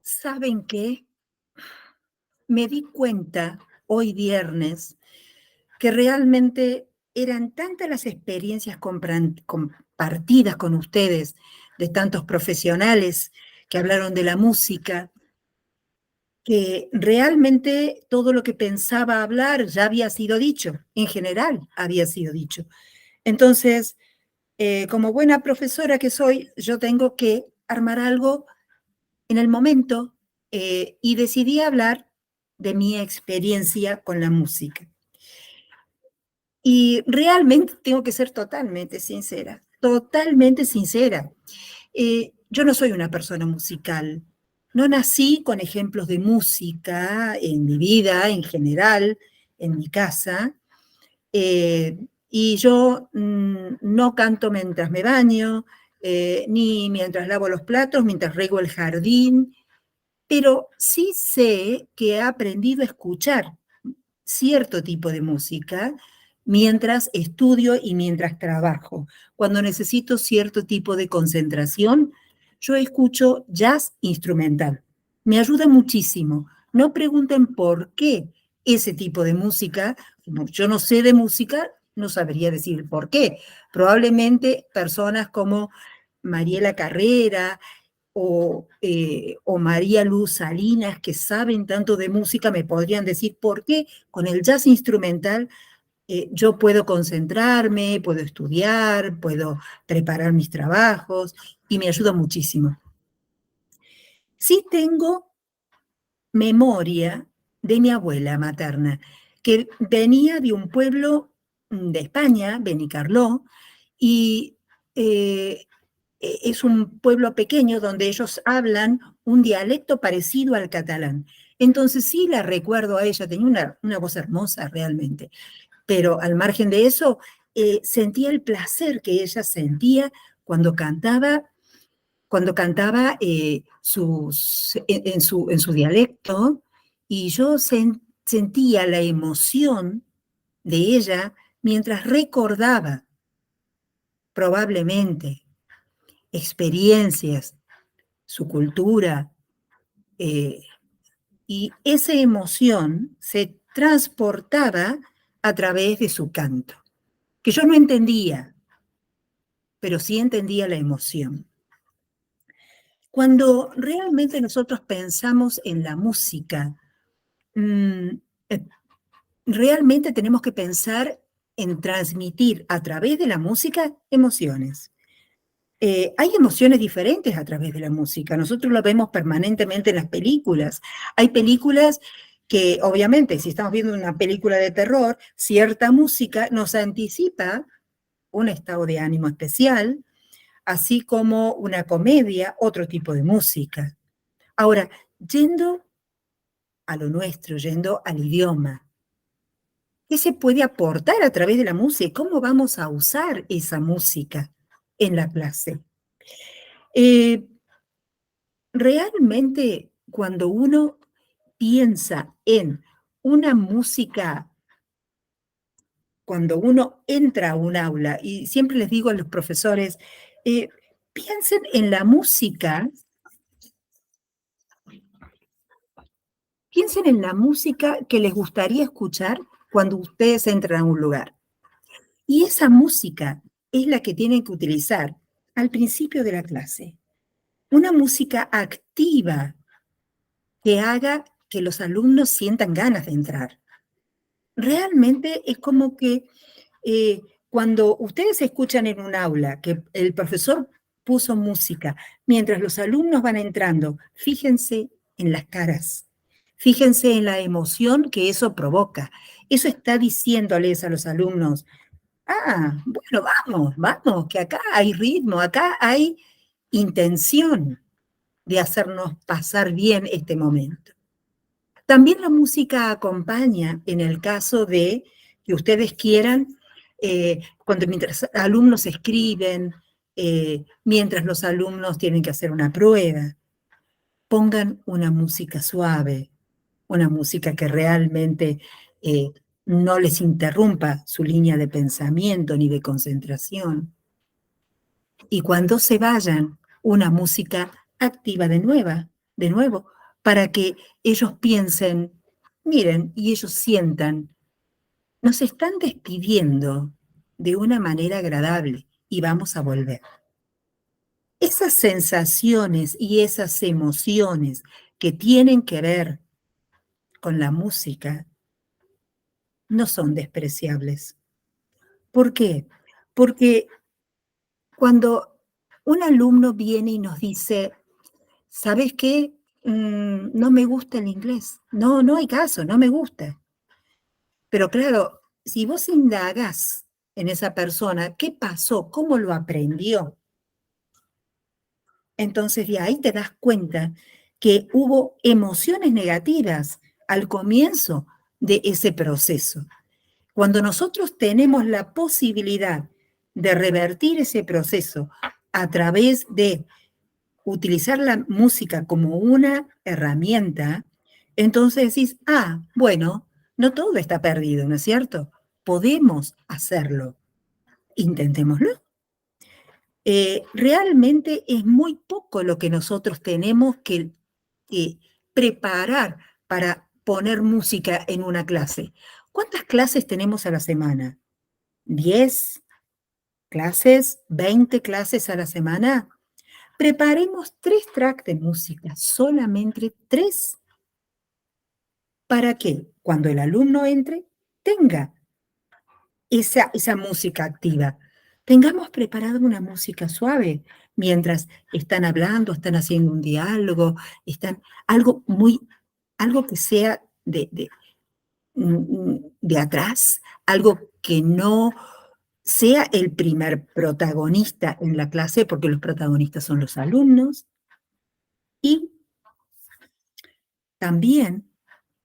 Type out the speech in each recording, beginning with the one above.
¿Saben qué? Me di cuenta hoy viernes que realmente eran tantas las experiencias compartidas con ustedes de tantos profesionales que hablaron de la música, que realmente todo lo que pensaba hablar ya había sido dicho, en general había sido dicho. Entonces, como buena profesora que soy, yo tengo que armar algo en el momento y decidí hablar de mi experiencia con la música. Y realmente tengo que ser totalmente sincera, totalmente sincera. Yo no soy una persona musical. No nací con ejemplos de música en mi vida, en general, en mi casa. Eh, y yo no canto mientras me baño, ni mientras lavo los platos, mientras riego el jardín, pero sí sé que he aprendido a escuchar cierto tipo de música mientras estudio y mientras trabajo. Cuando necesito cierto tipo de concentración, yo escucho jazz instrumental. Me ayuda muchísimo. No pregunten por qué ese tipo de música. Yo no sé de música, no sabría decir por qué. Probablemente personas como Mariela Carrera, o María Luz Salinas, que saben tanto de música, me podrían decir por qué con el jazz instrumental yo puedo concentrarme, puedo estudiar, puedo preparar mis trabajos y me ayuda muchísimo. Sí tengo memoria de mi abuela materna, que venía de un pueblo de España, Benicarló, y eh, es un pueblo pequeño donde ellos hablan un dialecto parecido al catalán. Entonces sí la recuerdo a ella, tenía una voz hermosa realmente, pero al margen de eso, sentía el placer que ella sentía cuando cantaba, en su dialecto, y yo sentía la emoción de ella mientras recordaba probablemente experiencias, su cultura, eh, y esa emoción se transportaba a través de su canto, que yo no entendía, pero sí entendía la emoción. Cuando realmente nosotros pensamos en la música, mm, eh, realmente tenemos que pensar en transmitir a través de la música emociones. Hay emociones diferentes a través de la música. Nosotros lo vemos permanentemente en las películas. Hay películas que, obviamente, si estamos viendo una película de terror, cierta música nos anticipa un estado de ánimo especial, así como una comedia, otro tipo de música. Ahora, yendo a lo nuestro, yendo al idioma, ¿qué se puede aportar a través de la música? ¿Cómo vamos a usar esa música en la clase? Eh, Realmente, cuando uno piensa en una música, cuando uno entra a un aula, y siempre les digo a los profesores, eh, piensen en la música, piensen en la música que les gustaría escuchar cuando ustedes entran a un lugar. Y esa música es la que tienen que utilizar al principio de la clase. Una música activa que haga que los alumnos sientan ganas de entrar. Realmente es como que eh, cuando ustedes escuchan en un aula que el profesor puso música mientras los alumnos van entrando, fíjense en las caras, fíjense en la emoción que eso provoca. Eso está diciéndoles a los alumnos, bueno, vamos, vamos, que acá hay ritmo, acá hay intención de hacernos pasar bien este momento. También la música acompaña en el caso de que ustedes quieran, cuando mientras alumnos escriben, mientras los alumnos tienen que hacer una prueba, pongan una música suave, una música que realmente eh, no les interrumpa su línea de pensamiento ni de concentración. Y cuando se vayan, una música activa de nuevo, para que ellos piensen, miren, y ellos sientan, nos están despidiendo de una manera agradable y vamos a volver. Esas sensaciones y esas emociones que tienen que ver con la música no son despreciables. ¿Por qué? Porque cuando un alumno viene y nos dice, ¿sabes qué? No me gusta el inglés. No, no hay caso, no me gusta. Pero claro, si vos indagás en esa persona, ¿qué pasó? ¿Cómo lo aprendió? Entonces de ahí te das cuenta que hubo emociones negativas al comienzo de ese proceso. Cuando nosotros tenemos la posibilidad de revertir ese proceso a través de utilizar la música como una herramienta, entonces decís, bueno, no todo está perdido, ¿no es cierto? Podemos hacerlo. Intentémoslo. Realmente es muy poco lo que nosotros tenemos que preparar para poner música en una clase. ¿Cuántas clases tenemos a la semana? ¿10 clases? ¿20 clases a la semana? Preparemos 3 tracks de música, solamente 3, para que cuando el alumno entre tenga esa música activa. Tengamos preparada una música suave mientras están hablando, están haciendo un diálogo, algo que sea de atrás, algo que no sea el primer protagonista en la clase, porque los protagonistas son los alumnos, y también,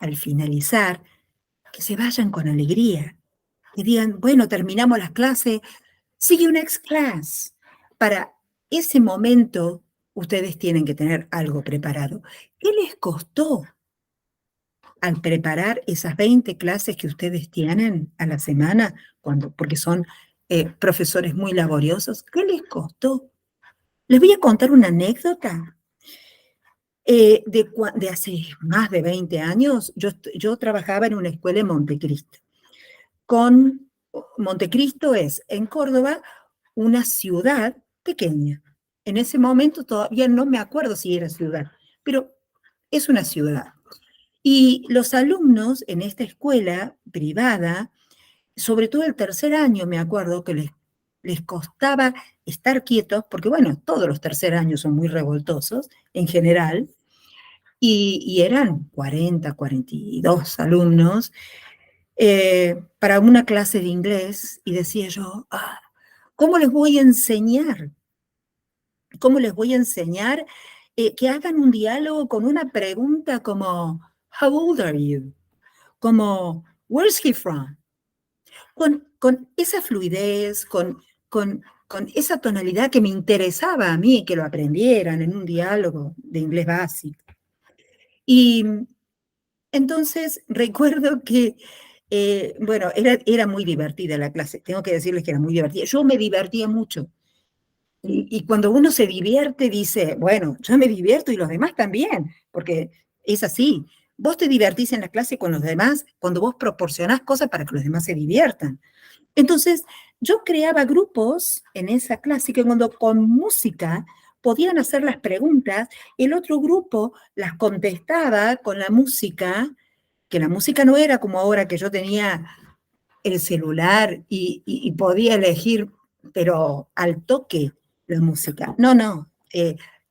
al finalizar, que se vayan con alegría, que digan, bueno, terminamos las clases, see you next class. Para ese momento, ustedes tienen que tener algo preparado. ¿Qué les costó al preparar esas 20 clases que ustedes tienen a la semana, porque son profesores muy laboriosos? ¿Qué les costó? Les voy a contar una anécdota. De hace más de 20 años, yo trabajaba en una escuela en Montecristo. Montecristo es, en Córdoba, una ciudad pequeña. En ese momento todavía no me acuerdo si era ciudad, pero es una ciudad. Y los alumnos en esta escuela privada, sobre todo el tercer año, me acuerdo que les costaba estar quietos, porque bueno, todos los tercer años son muy revoltosos en general, y eran 40, 42 alumnos para una clase de inglés, y decía yo, ¿cómo les voy a enseñar? ¿Cómo les voy a enseñar que hagan un diálogo con una pregunta como, How old are you? Como, Where's he from? Con esa fluidez, con esa tonalidad que me interesaba a mí que lo aprendieran en un diálogo de inglés básico. Y entonces recuerdo que, bueno, era muy divertida la clase, tengo que decirles que era muy divertida. Yo me divertía mucho. Y cuando uno se divierte, dice, bueno, yo me divierto y los demás también, porque es así. Vos te divertís en la clase con los demás cuando vos proporcionás cosas para que los demás se diviertan. Entonces, yo creaba grupos en esa clase que cuando con música podían hacer las preguntas, el otro grupo las contestaba con la música, que la música no era como ahora que yo tenía el celular y podía elegir, pero al toque, la música. No, no,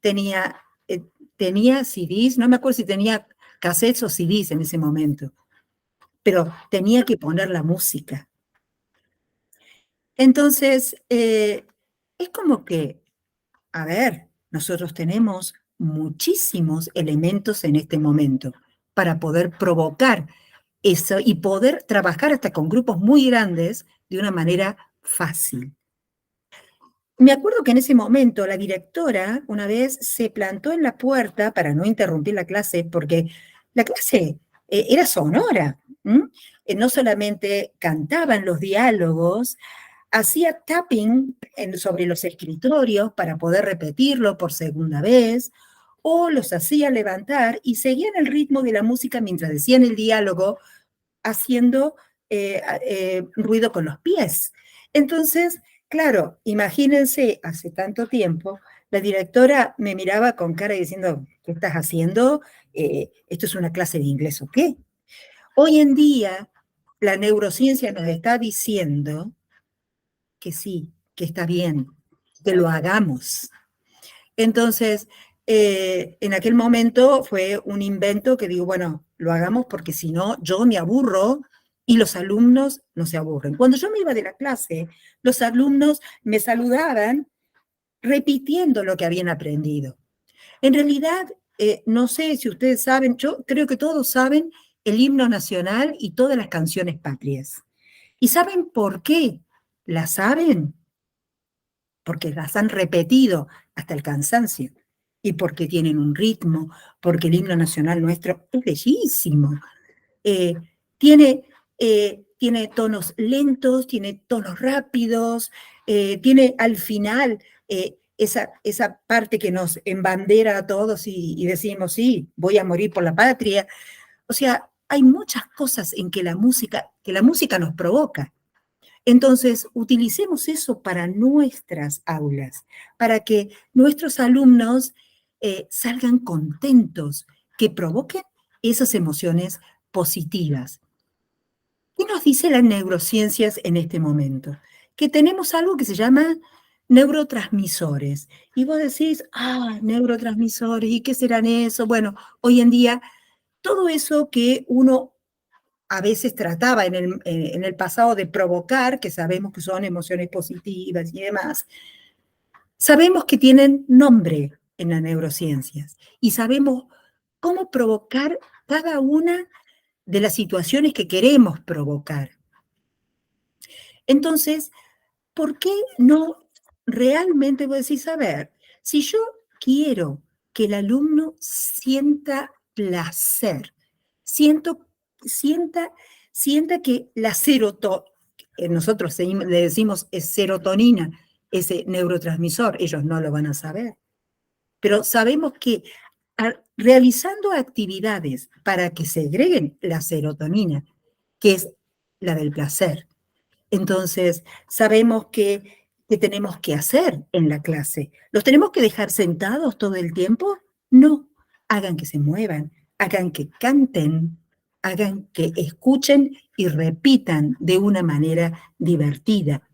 tenía, eh, tenía CDs, no me acuerdo si tenía cassettes o CDs en ese momento, pero tenía que poner la música. Entonces, es como que, a ver, nosotros tenemos muchísimos elementos en este momento para poder provocar eso y poder trabajar hasta con grupos muy grandes de una manera fácil. Me acuerdo que en ese momento la directora una vez se plantó en la puerta para no interrumpir la clase, porque la clase era sonora. No solamente cantaban los diálogos, hacía tapping sobre los escritorios para poder repetirlo por segunda vez, o los hacía levantar y seguían el ritmo de la música mientras decían el diálogo, haciendo ruido con los pies. Entonces, claro, imagínense, hace tanto tiempo, la directora me miraba con cara diciendo, ¿qué estás haciendo? ¿Esto es una clase de inglés o qué? Hoy en día, la neurociencia nos está diciendo que sí, que está bien, que lo hagamos. Entonces, en aquel momento fue un invento que digo, bueno, lo hagamos porque si no, yo me aburro y los alumnos no se aburren. Cuando yo me iba de la clase, los alumnos me saludaban repitiendo lo que habían aprendido. En realidad, no sé si ustedes saben, yo creo que todos saben el himno nacional y todas las canciones patrias. ¿Y saben por qué? ¿Las saben? Porque las han repetido hasta el cansancio y porque tienen un ritmo, porque el himno nacional nuestro es bellísimo. Eh, tiene, tiene tonos lentos, tiene tonos rápidos, tiene al final esa parte que nos embandera a todos y decimos, sí, voy a morir por la patria. O sea, hay muchas cosas en que la música nos provoca. Entonces, utilicemos eso para nuestras aulas, para que nuestros alumnos salgan contentos, que provoquen esas emociones positivas. ¿Qué nos dice las neurociencias en este momento? Que tenemos algo que se llama neurotransmisores. Y vos decís, neurotransmisores, ¿y qué serán eso? Bueno, hoy en día, todo eso que uno a veces trataba en el pasado de provocar, que sabemos que son emociones positivas y demás, sabemos que tienen nombre en las neurociencias y sabemos cómo provocar cada una de las situaciones que queremos provocar. Entonces, ¿por qué no realmente vos decís, a ver, si yo quiero que el alumno sienta placer, siento, sienta, sienta que la serotonina, nosotros le decimos es serotonina, ese neurotransmisor, ellos no lo van a saber, pero sabemos que realizando actividades para que se agreguen la serotonina, que es la del placer, entonces, sabemos que tenemos que hacer en la clase. ¿Los tenemos que dejar sentados todo el tiempo? No. Hagan que se muevan, hagan que canten, hagan que escuchen y repitan de una manera divertida.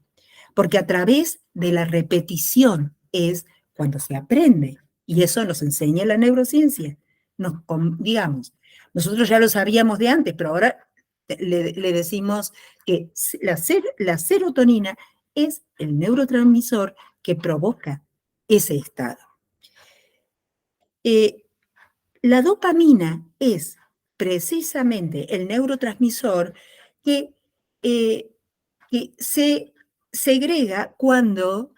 Porque a través de la repetición es cuando se aprende. Y eso nos enseña la neurociencia. Digamos, nosotros ya lo sabíamos de antes, pero ahora le decimos que la serotonina es el neurotransmisor que provoca ese estado. La dopamina es precisamente el neurotransmisor que, que se segrega cuando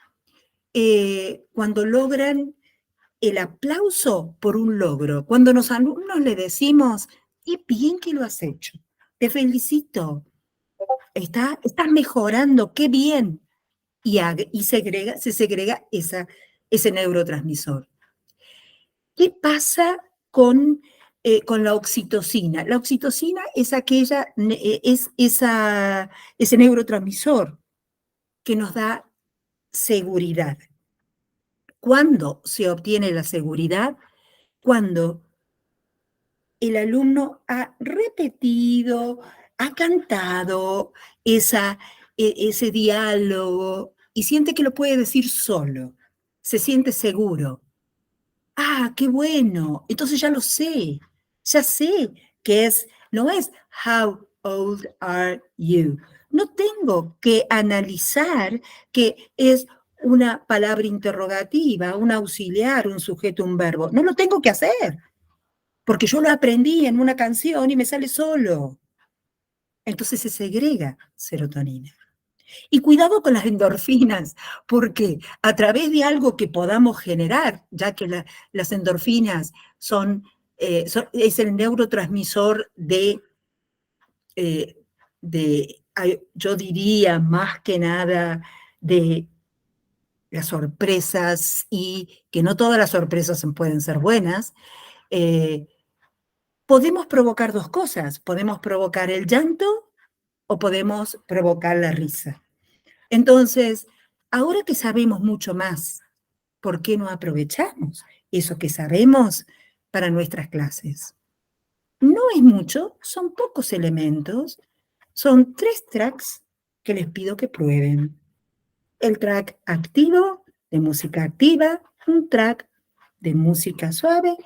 logran el aplauso por un logro. Cuando los alumnos le decimos, qué bien que lo has hecho, te felicito, estás mejorando, qué bien. Y se segrega ese neurotransmisor. ¿Qué pasa con la oxitocina? La oxitocina es ese neurotransmisor que nos da seguridad. ¿Cuándo se obtiene la seguridad? Cuando el alumno ha repetido, ha cantado ese diálogo y siente que lo puede decir solo, se siente seguro. Qué bueno, entonces ya sé que no es how old are you. No tengo que analizar que es una palabra interrogativa, un auxiliar, un sujeto, un verbo. No lo tengo que hacer, porque yo lo aprendí en una canción y me sale solo. Entonces se segrega serotonina. Y cuidado con las endorfinas, porque a través de algo que podamos generar, ya que las endorfinas es el neurotransmisor yo diría más que nada, de las sorpresas y que no todas las sorpresas pueden ser buenas, podemos provocar dos cosas. Podemos provocar el llanto o podemos provocar la risa. Entonces, ahora que sabemos mucho más, ¿por qué no aprovechamos eso que sabemos para nuestras clases? No es mucho, son pocos elementos, son 3 tracks que les pido que prueben. El track activo, de música activa, un track de música suave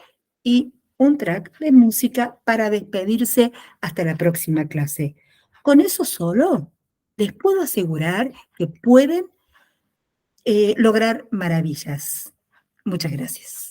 y un track de música para despedirse hasta la próxima clase. Con eso solo, les puedo asegurar que pueden lograr maravillas. Muchas gracias.